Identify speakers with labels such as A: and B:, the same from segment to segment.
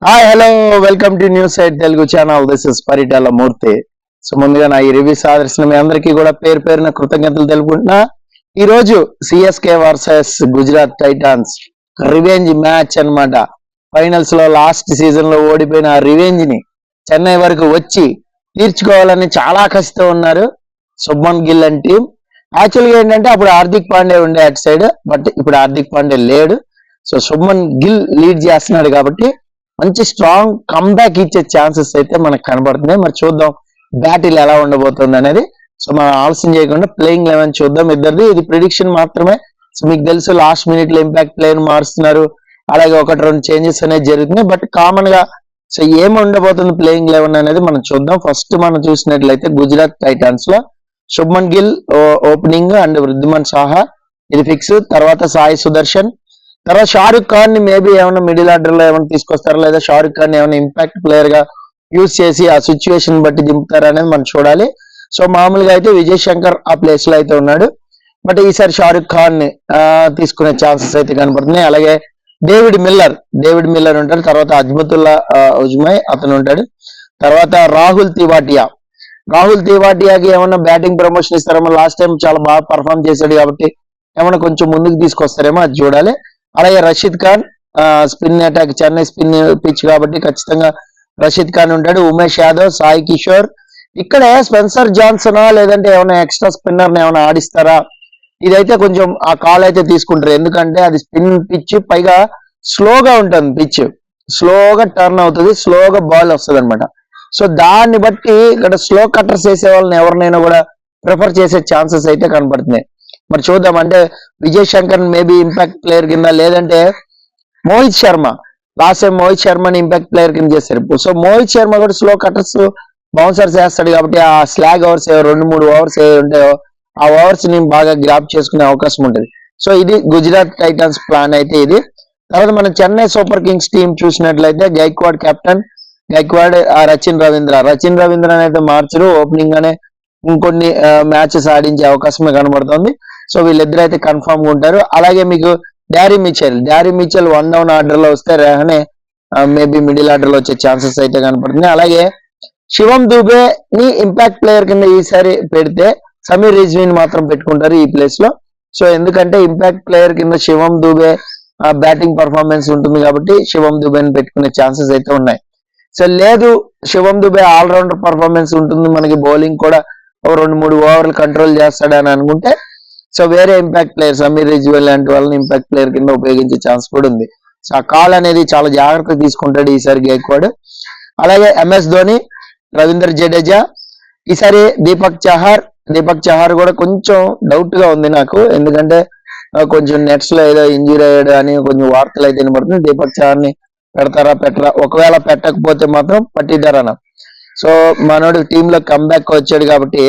A: Hi hello welcome to news site Telugu channel. This is Paritala Murthy. So ముందుగా నా ఈ reviews ఆదర్శన మీ అందరికీ కూడా పేరు పేరున కృతజ్ఞతలు తెలుపుకుంటున్నా. ఈ రోజు CSK versus Gujarat Titans revenge match అన్నమాట. ఫైనల్స్ లో లాస్ట్ సీజన్ లో ఓడిపోయిన ఆ రివెంజ్ ని చెన్నై వరకు వచ్చి తీర్చుకోవాలని చాలా కసితో ఉన్నారు శుభ్మన్ గిల్ అండ్ టీం. యాక్చువల్గా ఏంటంటే అప్పుడు హార్దిక్ పాండే ఉండే అటు సైడ్, బట్ ఇప్పుడు హార్దిక్ పాండే లేడు. సో శుభ్మన్ గిల్ లీడ్ చేస్తున్నాడు కాబట్టి మంచి స్ట్రాంగ్ కంబ్యాక్ ఇచ్చే ఛాన్సెస్ అయితే మనకు కనబడుతున్నాయి. మరి చూద్దాం బ్యాటిల్ ఎలా ఉండబోతుంది అనేది. సో మనం ఆలస్యం చేయకుండా ప్లేయింగ్ 11 చూద్దాం ఇద్దరిది. ఇది ప్రిడిక్షన్ మాత్రమే. సో మీకు తెలుసు లాస్ట్ మినిట్ లో ఇంపాక్ట్ ప్లేయర్ మారుస్తున్నారు, అలాగే ఒకటి రెండు చేంజెస్ అనేది జరుగుతున్నాయి. బట్ కామన్ గా సో ఏమి ఉండబోతుంది ప్లేయింగ్ 11 అనేది మనం చూద్దాం. ఫస్ట్ మనం చూసినట్లయితే గుజరాత్ టైటాన్స్ లో శుభ్మన్ గిల్ ఓపెనింగ్ అండ్ వృద్ధిమన్ సాహా ఇది ఫిక్స్. తర్వాత సాయి సుదర్శన్, తర్వాత షారుఖ్ ఖాన్ ని మేబీ ఏమైనా మిడిల్ ఆర్డర్ లో ఏమైనా తీసుకొస్తారా, లేదా షారుఖ్ ఖాన్ ఏమైనా ఇంపాక్ట్ ప్లేయర్ గా యూజ్ చేసి ఆ సిచ్యువేషన్ బట్టి దింపుతారా అనేది మనం చూడాలి. సో మామూలుగా అయితే విజయ్ శంకర్ ఆ ప్లేస్ లో అయితే ఉన్నాడు, బట్ ఈసారి షారుఖ్ ఖాన్ ని తీసుకునే ఛాన్సెస్ అయితే కనపడుతున్నాయి. అలాగే డేవిడ్ మిల్లర్ ఉంటాడు, తర్వాత అజ్మతుల్లా ఉజ్మై అతను ఉంటాడు, తర్వాత రాహుల్ తివాటియాకి ఏమన్నా బ్యాటింగ్ ప్రమోషన్ ఇస్తారేమో. లాస్ట్ టైం చాలా బాగా పర్ఫామ్ చేశాడు కాబట్టి ఏమన్నా కొంచెం ముందుకు తీసుకొస్తారేమో, అది చూడాలి. అలాగే Rashid Khan spin attack, Chennai spin pitch కాబట్టి ఖచ్చితంగా రషీద్ ఖాన్ ఉంటాడు. ఉమేష్ యాదవ్, సాయి కిషోర్, ఇక్కడే స్పెన్సర్ జాన్సనా లేదంటే ఏమైనా ఎక్స్ట్రా స్పిన్నర్ ఏమైనా ఆడిస్తారా, ఇదైతే కొంచెం ఆ కాల్ అయితే తీసుకుంటారు. ఎందుకంటే అది స్పిన్ పిచ్, పైగా స్లోగా ఉంటుంది పిచ్, స్లోగా టర్న్ అవుతుంది, స్లోగా బాల్ వస్తుంది అనమాట. సో దాన్ని బట్టి ఇక్కడ స్లో కట్టర్స్ వేసే వాళ్ళని ఎవరినైనా కూడా ప్రిఫర్ చేసే ఛాన్సెస్ అయితే కనపడుతున్నాయి. మరి చూద్దాం. అంటే Vijay Shankar maybe impact player కింద, లేదంటే మోహిత్ శర్మ, లాస్ట్ టైం మోహిత్ శర్మని ఇంపాక్ట్ ప్లేయర్ కింద చేశారు. సో మోహిత్ శర్మ కూడా స్లో కట్టర్స్ బౌన్సర్స్ వేస్తాడు కాబట్టి ఆ స్లాగ్ ఓవర్స్ 2-3 ఓవర్స్ ఉంటాయో ఆ ఓవర్స్ ని బాగా గ్రాప్ చేసుకునే అవకాశం ఉంటుంది. సో ఇది గుజరాత్ టైటన్స్ ప్లాన్ అయితే ఇది. తర్వాత మన చెన్నై సూపర్ కింగ్స్ టీం చూసినట్లయితే గైక్వాడ్ కెప్టెన్, రచిన్ రవీంద్ర అయితే మార్చరు, ఓపెనింగ్ గానే ఇంకొన్ని మ్యాచెస్ ఆడించే అవకాశమే కనబడుతుంది. సో వీళ్ళిద్దరు అయితే కన్ఫర్మ్ గా ఉంటారు. అలాగే మీకు డారీ మిచెల్ 1 డౌన్ ఆర్డర్ లో వస్తే రెహనే మేబీ మిడిల్ ఆర్డర్ లో వచ్చే ఛాన్సెస్ అయితే కనపడుతున్నాయి. అలాగే శివం దుబే ని ఇంపాక్ట్ ప్లేయర్ కింద ఈసారి పెడితే సమీర్ రిజ్వీని మాత్రం పెట్టుకుంటారు ఈ ప్లేస్ లో. సో ఎందుకంటే ఇంపాక్ట్ ప్లేయర్ కింద శివం దుబే బ్యాటింగ్ పర్ఫార్మెన్స్ ఉంటుంది కాబట్టి శివం దుబేని పెట్టుకునే ఛాన్సెస్ అయితే ఉన్నాయి. సో లేదు శివం దుబే ఆల్రౌండర్ పర్ఫార్మెన్స్ ఉంటుంది, మనకి బౌలింగ్ కూడా 2-3 ఓవర్లు కంట్రోల్ చేస్తాడని అనుకుంటే సో వేరే ఇంపాక్ట్ ప్లేయర్ సమీర్ రిజ్వీ లాంటి వాళ్ళని ఇంపాక్ట్ ప్లేయర్ కింద ఉపయోగించే ఛాన్స్ కూడా ఉంది. సో ఆ కాల్ అనేది చాలా జాగ్రత్తగా తీసుకుంటాడు ఈసారి గైక్వాడ్. అలాగే ఎంఎస్ ధోని, రవీందర్ జడేజా, ఈసారి దీపక్ చహార్ కూడా కొంచెం డౌట్ గా ఉంది నాకు, ఎందుకంటే కొంచెం నెట్స్ లో ఏదో ఇంజూరీ అయ్యాడు అని కొంచెం వార్తలు అయితే వినపడుతుంది. దీపక్ చహార్ ని పెడతారా పెట్టరా, ఒకవేళ పెట్టకపోతే మాత్రం పట్టిదారనా. సో మనోడు టీమ్ లో కంబ్యాక్ వచ్చాడు కాబట్టి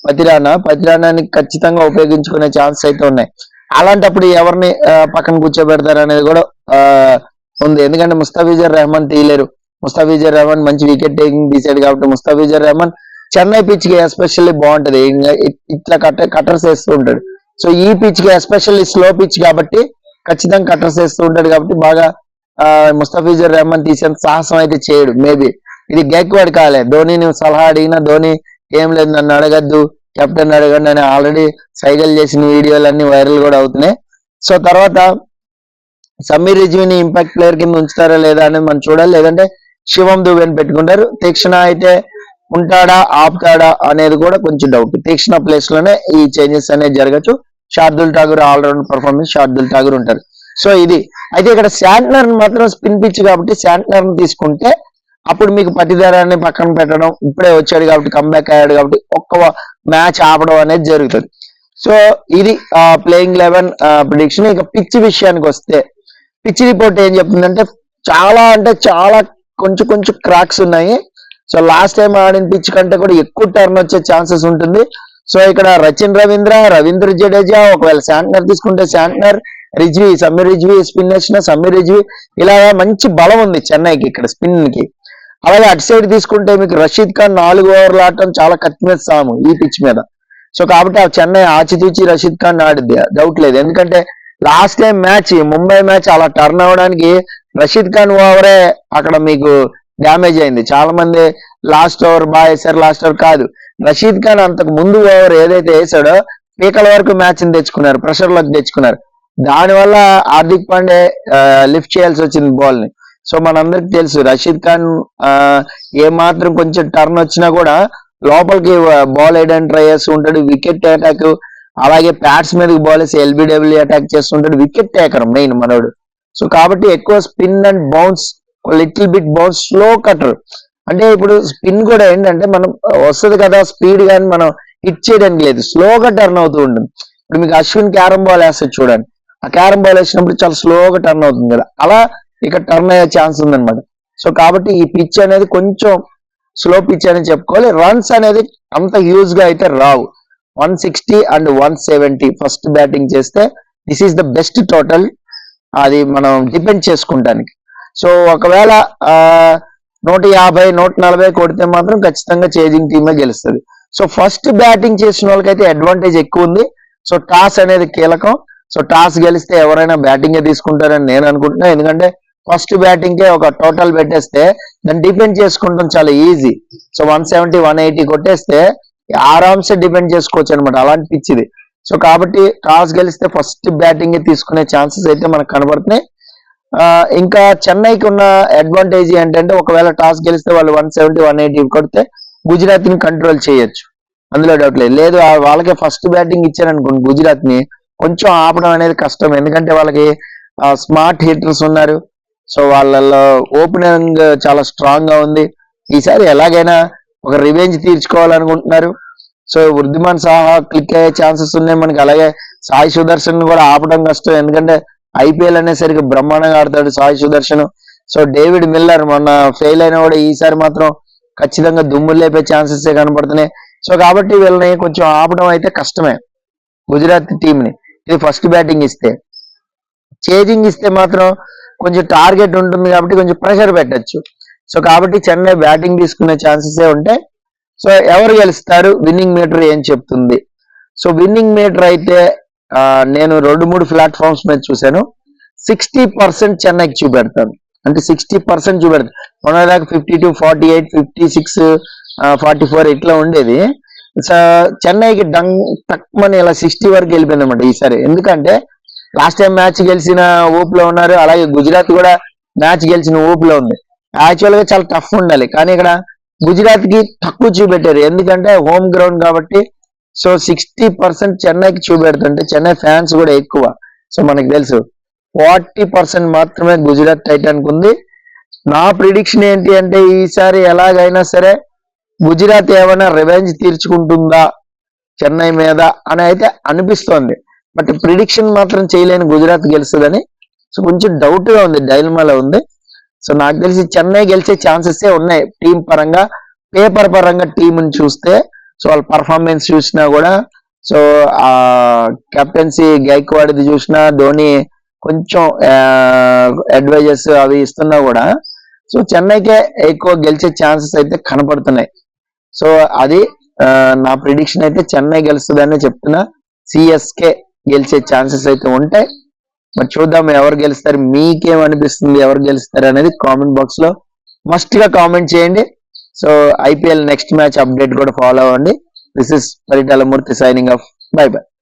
A: పతిరానాని ఖచ్చితంగా ఉపయోగించుకునే ఛాన్స్ అయితే ఉన్నాయి. అలాంటప్పుడు ఎవరిని పక్కన కూర్చోబెడతారు అనేది కూడా ఉంది, ఎందుకంటే ముస్తాఫిజుర్ రెహమాన్ తీయలేరు. ముస్తాఫిజుర్ రెహమాన్ మంచి వికెట్ టేకింగ్ తీసాడు కాబట్టి ముస్తాఫిజుర్ రెహమాన్ చెన్నై పిచ్ కి ఎస్పెషల్లీ బాగుంటది, ఇట్లా కట్టర్స్ వేస్తూ ఉంటాడు. సో ఈ పిచ్ కి ఎస్పెషల్లీ స్లో పిచ్ కాబట్టి ఖచ్చితంగా కట్టర్స్ వేస్తూ ఉంటాడు కాబట్టి బాగా ముస్తాఫిజుర్ రెహమాన్ తీసేంత సాహసం అయితే చేయడు. మేబీ ఇది గైక్వాడ్ కాలే. ధోని నువ్వు సలహా అడిగినా ధోని ఏం లేదు నన్ను అడగద్దు, కెప్టెన్ అడగండి అని ఆల్రెడీ సైకిల్ చేసిన వీడియోలు అన్ని వైరల్ కూడా అవుతున్నాయి. సో తర్వాత సమీర్ రిజ్వీని ఇంపాక్ట్ ప్లేయర్ కింద ఉంచుతారా లేదా అనేది మనం చూడాలి, లేదంటే శివం దుబేని పెట్టుకుంటారు. తీక్షణ అయితే ఉంటాడా ఆపుతాడా అనేది కూడా కొంచెం డౌట్. తీక్షణ ప్లేస్ లోనే ఈ చేంజెస్ అనేది జరగచ్చు. శార్దుల్ ఠాగూర్ ఆల్రౌండ్ పర్ఫార్మెన్స్, శార్దుల్ ఠాగూర్ ఉంటారు. సో ఇది అయితే ఇక్కడ శాంట్నర్ మాత్రం స్పిన్ పిచ్ కాబట్టి శాంట్నర్ తీసుకుంటే అప్పుడు మీకు పట్టిదారాన్ని పక్కన పెట్టడం, ఇప్పుడే వచ్చాడు కాబట్టి కంబ్యాక్ అయ్యాడు కాబట్టి ఒక్క మ్యాచ్ ఆపడం అనేది జరుగుతుంది. సో ఇది ప్లేయింగ్ 11 ప్రిడిక్షన్. ఇక పిచ్ విషయానికి వస్తే పిచ్ రిపోర్ట్ ఏం చెప్తుందంటే చాలా కొంచెం క్రాక్స్ ఉన్నాయి. సో లాస్ట్ టైం ఆడిన పిచ్ కంటే కూడా ఎక్కువ టర్న్ వచ్చే ఛాన్సెస్ ఉంటుంది. సో ఇక్కడ రవీంద్ర జడేజా, ఒకవేళ శాంట్నర్ తీసుకుంటే శాంట్నర్, సమీర్ రిజ్వీ స్పిన్ వేసిన సమీర్ రిజ్వీ, ఇలా మంచి బలం ఉంది చెన్నైకి ఇక్కడ స్పిన్ కి. అలాగే అటు సైడ్ తీసుకుంటే మీకు రషీద్ ఖాన్ 4 ఓవర్లు ఆడటం చాలా కత్తిమీద సాము ఈ పిచ్ మీద. సో కాబట్టి ఆ చెన్నై ఆచితూచి రషీద్ ఖాన్ ఆడిద్ది, డౌట్ లేదు. ఎందుకంటే last time match Mumbai match అలా టర్న్ అవడానికి రషీద్ ఖాన్ ఓవరే అక్కడ మీకు డ్యామేజ్ అయింది. చాలా మంది లాస్ట్ ఓవర్ బాగా వేశారు, లాస్ట్ ఓవర్ కాదు. రషీద్ ఖాన్ అంతకు ముందు ఓవర్ ఏదైతే వేసాడో పీకల వరకు మ్యాచ్ ని తెచ్చుకున్నారు, ప్రెషర్ లోకి తెచ్చుకున్నారు. దానివల్ల హార్దిక్ పాండే లిఫ్ట్ చేయాల్సి వచ్చింది బాల్ ని. సో మనందరికి తెలుసు రషీద్ ఖాన్ ఏ మాత్రం కొంచెం టర్న్ వచ్చినా కూడా లోపలికి బాల్ వేయడానికి ట్రై చేస్తూ ఉంటాడు. వికెట్ అటాక్, అలాగే ప్యాట్స్ మీదకి బాల్ వేసి ఎల్బిడబ్ల్యూ అటాక్ చేస్తుంటాడు. వికెట్ టేకర్ మెయిన్ మనోడు. సో కాబట్టి ఎక్కువ spin and bounce, little bit bounce, slow cutter. అంటే ఇప్పుడు స్పిన్ కూడా ఏంటంటే మనం వస్తుంది కదా స్పీడ్, కానీ మనం హిట్ చేయడానికి లేదు, స్లోగా టర్న్ అవుతూ ఉంటుంది. ఇప్పుడు మీకు అశ్విన్ క్యారమ్ బాల్ వేస్తుంది చూడండి, ఆ క్యారమ్ బాల్ వేసినప్పుడు చాలా స్లోగా టర్న్ అవుతుంది కదా, అలా ఇక్కడ టర్న్ అయ్యే ఛాన్స్ ఉందన్నమాట. సో కాబట్టి ఈ పిచ్ అనేది కొంచెం స్లో పిచ్ అని చెప్పుకోవాలి. రన్స్ అనేది అంత హ్యూజ్ గా అయితే రావు. 160 and 170 ఫస్ట్ బ్యాటింగ్ చేస్తే this is the best total. అది మనం డిపెండ్ చేసుకుంటానికి. సో ఒకవేళ 150 140 కొడితే మాత్రం ఖచ్చితంగా చేజింగ్ టీమే గెలుస్తుంది. సో ఫస్ట్ బ్యాటింగ్ చేసిన వాళ్ళకైతే అడ్వాంటేజ్ ఎక్కువ ఉంది. సో టాస్ అనేది కీలకం. సో టాస్ గెలిస్తే ఎవరైనా బ్యాటింగే తీసుకుంటారని నేను అనుకుంటున్నా. ఎందుకంటే ఫస్ట్ బ్యాటింగ్ కే ఒక టోటల్ పెట్టేస్తే దాన్ని డిపెండ్ చేసుకుంటాం చాలా ఈజీ. సో 170 180 కొట్టేస్తే ఆరామ్సే డిపెండ్ చేసుకోవచ్చు అనమాట, అలాంటి పిచ్ ఇది. సో కాబట్టి టాస్ గెలిస్తే ఫస్ట్ బ్యాటింగ్ తీసుకునే ఛాన్సెస్ అయితే మనకు కనబడుతున్నాయి. ఇంకా చెన్నైకి ఉన్న అడ్వాంటేజ్ ఏంటంటే ఒకవేళ టాస్ గెలిస్తే వాళ్ళు 170 180 కొడితే గుజరాత్ ని కంట్రోల్ చేయొచ్చు, అందులో డౌట్ లేదు. లేదు వాళ్ళకే ఫస్ట్ బ్యాటింగ్ ఇచ్చారనుకోండి గుజరాత్ ని, కొంచెం ఆపడం అనేది కష్టం. ఎందుకంటే వాళ్ళకి స్మార్ట్ హిట్టర్స్ ఉన్నారు. సో వాళ్ళలో ఓపెనింగ్ చాలా స్ట్రాంగ్ గా ఉంది. ఈసారి ఎలాగైనా ఒక రివెంజ్ తీర్చుకోవాలనుకుంటున్నారు. సో వృద్ధిమాన్ సాహా క్లిక్ అయ్యే ఛాన్సెస్ ఉన్నాయి మనకి. అలాగే సాయి సుదర్శన్ కూడా ఆపడం కష్టం, ఎందుకంటే ఐపీఎల్ అనేసరికి బ్రహ్మాండంగా ఆడతాడు Sai Sudarshan. So David Miller మొన్న ఫెయిల్ అయినా కూడా ఈసారి మాత్రం ఖచ్చితంగా దుమ్ములు లేపే ఛాన్సెస్ కనపడుతున్నాయి. సో కాబట్టి వీళ్ళని కొంచెం ఆపడం అయితే కష్టమే గుజరాత్ టీం ని. ఇది ఫస్ట్ బ్యాటింగ్ ఇస్తే. చేజింగ్ ఇస్తే మాత్రం కొంచెం టార్గెట్ ఉంటుంది కాబట్టి కొంచెం ప్రెషర్ పెట్టచ్చు. సో కాబట్టి చెన్నై బ్యాటింగ్ తీసుకునే ఛాన్సెస్ ఉంటాయి. సో ఎవరు గెలుస్తారు, విన్నింగ్ మీటర్ ఏం చెప్తుంది? సో విన్నింగ్ మీటర్ అయితే నేను 2-3 ప్లాట్ఫామ్స్ మీద చూశాను. 60% చెన్నైకి చూపెడతాను, అంటే 60% చూపెడతాను. మొన్నదాకా 52 48 56 44 ఇట్లా ఉండేది. సో చెన్నైకి తక్కువని ఇలా 60 వరకు వెళ్ళిపోయింది అనమాట ఈసారి. ఎందుకంటే లాస్ట్ టైం మ్యాచ్ గెలిచిన ఊపులో ఉన్నారు, అలాగే గుజరాత్ కూడా మ్యాచ్ గెలిచిన ఊపులో ఉంది. యాక్చువల్ గా చాలా టఫ్ ఉండాలి, కానీ ఇక్కడ గుజరాత్ కి తక్కువ చూపెట్టారు, ఎందుకంటే హోమ్ గ్రౌండ్ కాబట్టి. సో 60% చెన్నైకి చూపెడుతుంటే చెన్నై ఫ్యాన్స్ కూడా ఎక్కువ. సో మనకు తెలుసు 40% మాత్రమే గుజరాత్ టైటానిక్ ఉంది. నా ప్రిడిక్షన్ ఏంటి అంటే ఈసారి ఎలాగైనా సరే గుజరాత్ ఏమైనా రివెంజ్ తీర్చుకుంటుందా చెన్నై మీద అని అయితే అనిపిస్తోంది. బట్ ప్రిడిక్షన్ మాత్రం చేయలేని గుజరాత్ గెలుస్తుందని. సో కొంచెం డౌట్ గా ఉంది, డైలమాలో ఉంది. సో నాకు తెలిసి చెన్నై గెలిచే ఛాన్సెస్ ఉన్నాయి టీం పరంగా. పేపర్ పరంగా టీంని చూస్తే, సో వాళ్ళ పర్ఫార్మెన్స్ చూసినా కూడా, సో ఆ కెప్టెన్సీ గైక్వాడ్ది చూసినా, ధోని కొంచెం అడ్వైజర్స్ అవి ఇస్తున్నా కూడా, సో చెన్నైకే ఎక్కువ గెలిచే ఛాన్సెస్ అయితే కనపడుతున్నాయి. సో అది నా ప్రిడిక్షన్ అయితే చెన్నై గెలుస్తుందని చెప్తున్నా. సిఎస్కే గెలిచే ఛాన్సెస్ అయితే ఉంటాయి. మరి చూద్దాం ఎవరు గెలుస్తారు, మీకేమనిపిస్తుంది ఎవరు గెలుస్తారు అనేది కామెంట్ బాక్స్ లో మస్ట్ గా కామెంట్ చేయండి. So IPL next match update కూడా ఫాలో అవ్వండి. This is Paritala Murthy signing off. By by.